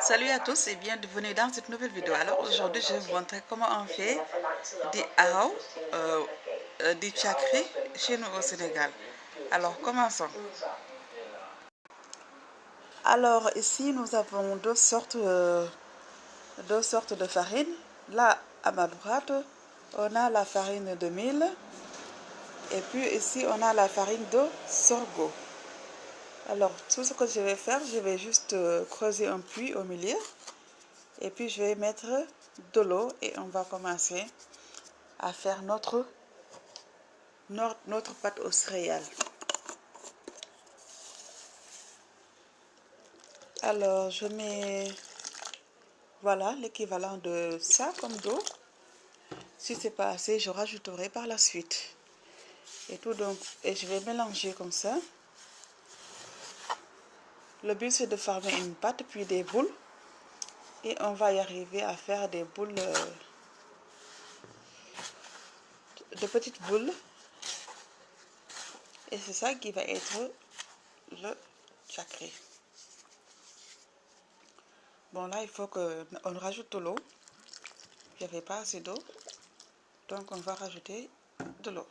Salut à tous et bienvenue dans cette nouvelle vidéo. Alors aujourd'hui je vais vous montrer comment on fait des arrows, des chakris chez nous au Sénégal. Alors commençons. Alors ici nous avons deux sortes de farine. Là à ma droite on a la farine de mil et puis ici on a la farine de sorgho. Alors tout ce que je vais faire, je vais juste creuser un puits au milieu. Et puis je vais mettre de l'eau et on va commencer à faire notre pâte aux céréales. Alors je mets, voilà l'équivalent de ça comme d'eau. Si c'est pas assez, je rajouterai par la suite. Et tout donc, et je vais mélanger comme ça. Le but c'est de former une pâte puis des boules. Et on va y arriver à faire des boules, de petites boules. Et c'est ça qui va être le chakri. Bon là il faut qu'on rajoute de l'eau. Il n'y avait pas assez d'eau. Donc on va rajouter de l'eau.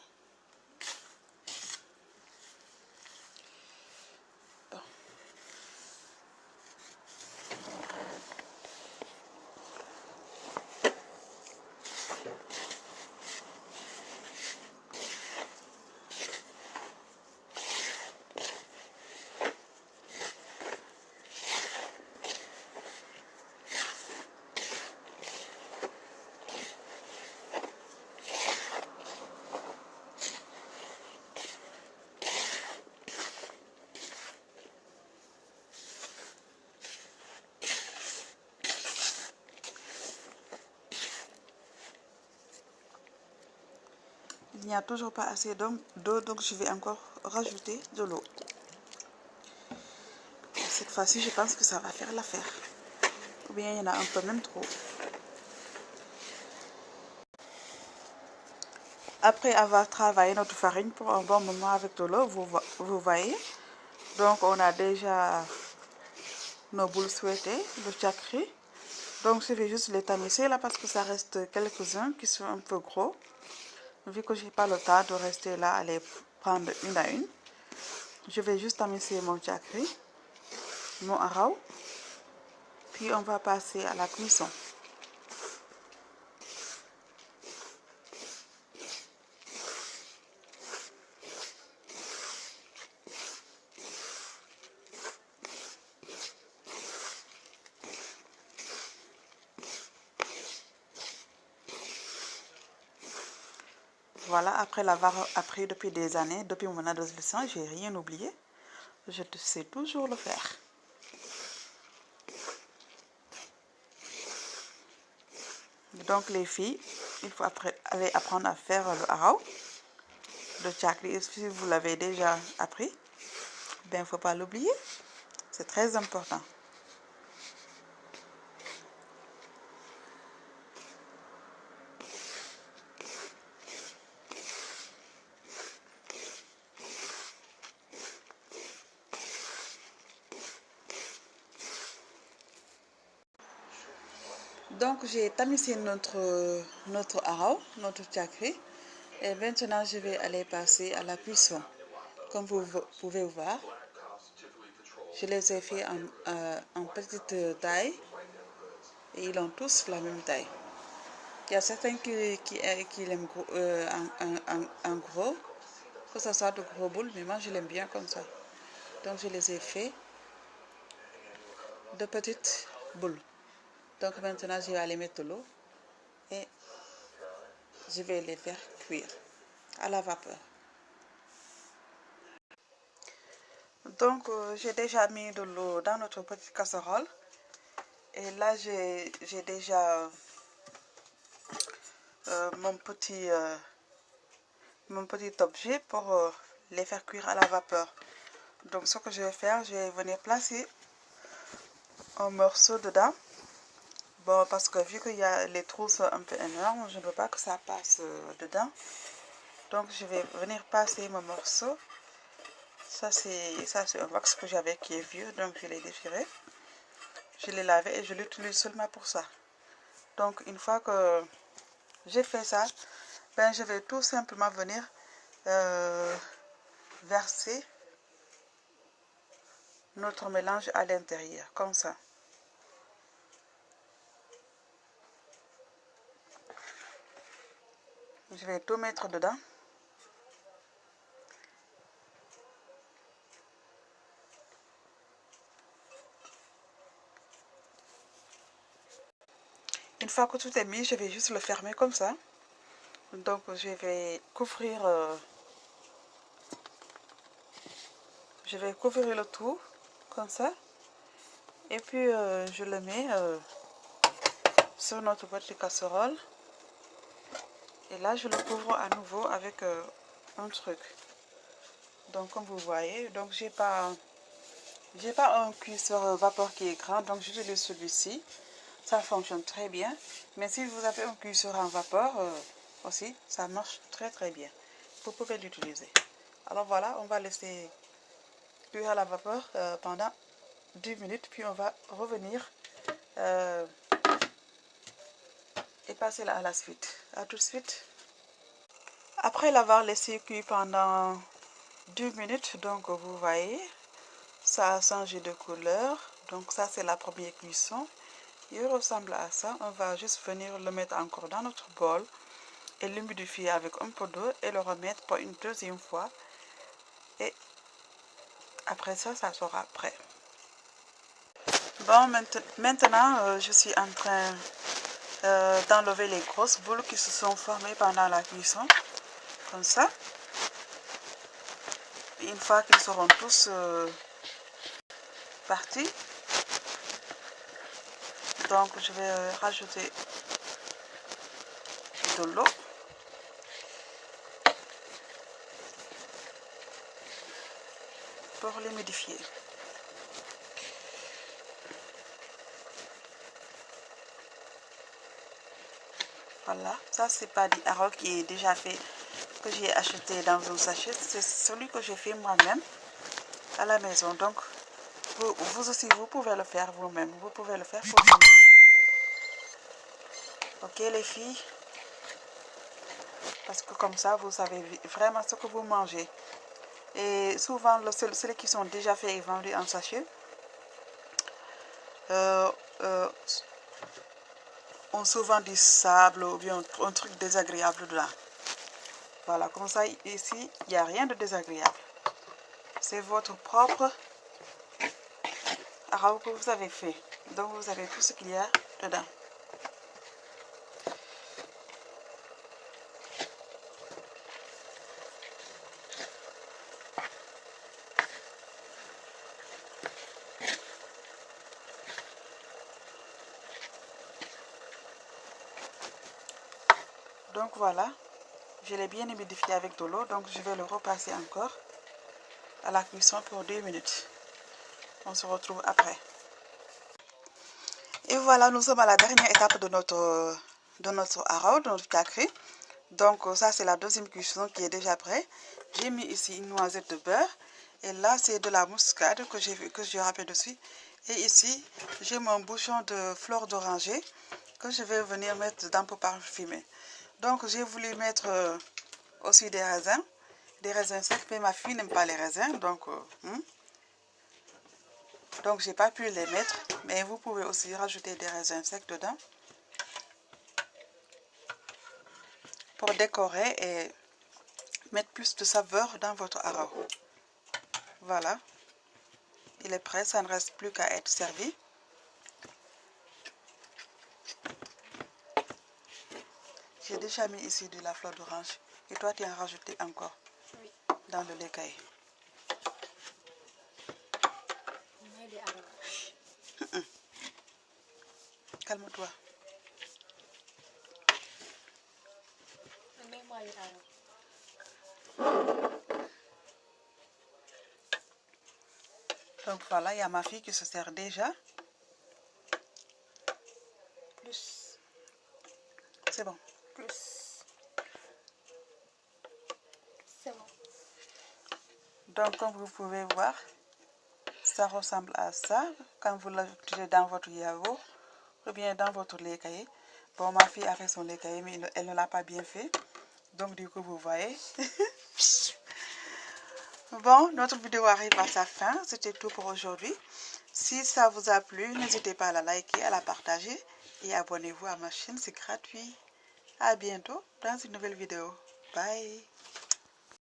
Bon. Il n'y a toujours pas assez d'eau, donc je vais encore rajouter de l'eau. Cette fois-ci, je pense que ça va faire l'affaire. Ou bien il y en a un peu même trop. Après avoir travaillé notre farine pour un bon moment avec de l'eau, vous voyez. Donc on a déjà nos boules souhaitées, le chakri. Donc je vais juste les tamisser là parce que ça reste quelques-uns qui sont un peu gros. Vu que je n'ai pas le temps de rester là à les prendre une à une, je vais juste tamisser mon chakri, mon arrow, puis on va passer à la cuisson. Voilà, après l'avoir appris depuis des années, depuis mon adolescence, j'ai rien oublié. Je sais toujours le faire. Donc les filles, il faut aller apprendre à faire le arrow, le chakri. Si vous l'avez déjà appris, ben il ne faut pas l'oublier. C'est très important. Donc j'ai tamisé notre arrow, notre chakri. Et maintenant je vais aller passer à la cuisson. Comme vous pouvez voir, je les ai fait en petite taille. Et ils ont tous la même taille. Il y a certains qui l'aiment en gros, que ce soit de gros boules, mais moi je l'aime bien comme ça. Donc je les ai fait de petites boules. Donc maintenant je vais aller mettre de l'eau et je vais les faire cuire à la vapeur. Donc j'ai déjà mis de l'eau dans notre petite casserole. Et là j'ai déjà mon petit objet pour les faire cuire à la vapeur. Donc ce que je vais faire, je vais venir placer un morceau dedans. Bon, parce que vu qu'il y a les trous sont un peu énormes, je ne veux pas que ça passe dedans. Donc je vais venir passer mon morceau. Ça c'est un wax que j'avais qui est vieux, donc je l'ai déchiré. je l'ai lavé et je l'utilise seulement pour ça. Donc une fois que j'ai fait ça, ben, je vais tout simplement venir verser notre mélange à l'intérieur, comme ça. Je vais tout mettre dedans. Une fois que tout est mis, je vais juste le fermer comme ça. Donc je vais couvrir le tout comme ça. Et puis je le mets sur notre petite casserole. Et là je le couvre à nouveau avec un truc. Donc comme vous voyez, donc j'ai pas un cuisseur vapeur qui est grand, donc j'utilise celui-ci. Ça fonctionne très bien. Mais si vous avez un cuisseur en vapeur aussi, ça marche très bien. Vous pouvez l'utiliser. Alors voilà, on va laisser cuire à la vapeur pendant 10 minutes, puis on va revenir et passer à la suite. À tout de suite. Après l'avoir laissé cuire pendant 10 minutes, donc vous voyez, ça a changé de couleur. Donc ça c'est la première cuisson. Il ressemble à ça. On va juste venir le mettre encore dans notre bol et l'humidifier avec un peu d'eau et le remettre pour une deuxième fois. Et après ça, ça sera prêt. Bon, maintenant, je suis en train d'enlever les grosses boules qui se sont formées pendant la cuisson, comme ça. Et une fois qu'ils seront tous partis, donc je vais rajouter de l'eau. Pour l'humidifier. Voilà, ça c'est pas du haro qui est déjà fait, que j'ai acheté dans un sachet. C'est celui que j'ai fait moi-même à la maison. Donc vous aussi, vous pouvez le faire vous-même. Vous pouvez le faire pour vous-même. Ok les filles, parce que comme ça, vous savez vraiment ce que vous mangez. Et souvent, ceux qui sont déjà faits et vendus en sachet, ont souvent du sable ou bien un truc désagréable dedans. Voilà, comme ça, ici, il n'y a rien de désagréable. C'est votre propre haro que vous avez fait. Donc, vous avez tout ce qu'il y a dedans. Donc, voilà. Je l'ai bien humidifié avec de l'eau. Donc, je vais le repasser encore à la cuisson pour 2 minutes. On se retrouve après. Et voilà, nous sommes à la dernière étape de notre haro, de notre cacri. Donc ça c'est la deuxième cuisson qui est déjà prête. J'ai mis ici une noisette de beurre. Et là c'est de la muscade que j'ai râpé dessus. Et ici j'ai mon bouchon de fleur d'oranger que je vais venir mettre dedans pour parfumer. Donc j'ai voulu mettre aussi des raisins secs. Mais ma fille n'aime pas les raisins. Donc j'ai pas pu les mettre. Mais vous pouvez aussi rajouter des raisins secs dedans. Pour décorer et mettre plus de saveur dans votre haro. Voilà. Il est prêt, ça ne reste plus qu'à être servi. J'ai déjà mis ici de la fleur d'orange. Et toi, tu as rajouté encore dans le lait caillé. Calme-toi. Donc voilà, il y a ma fille qui se sert déjà. Plus. C'est bon. Plus. C'est bon. Donc comme vous pouvez voir, Ça ressemble à ça quand vous l'ajoutez dans votre yaourt ou bien dans votre lait caillé. Bon, ma fille a fait son lait caillé, mais elle ne l'a pas bien fait. Donc, du coup, vous voyez. Bon, notre vidéo arrive à sa fin. C'était tout pour aujourd'hui. Si ça vous a plu, n'hésitez pas à la liker, à la partager et abonnez-vous à ma chaîne, c'est gratuit. À bientôt dans une nouvelle vidéo. Bye!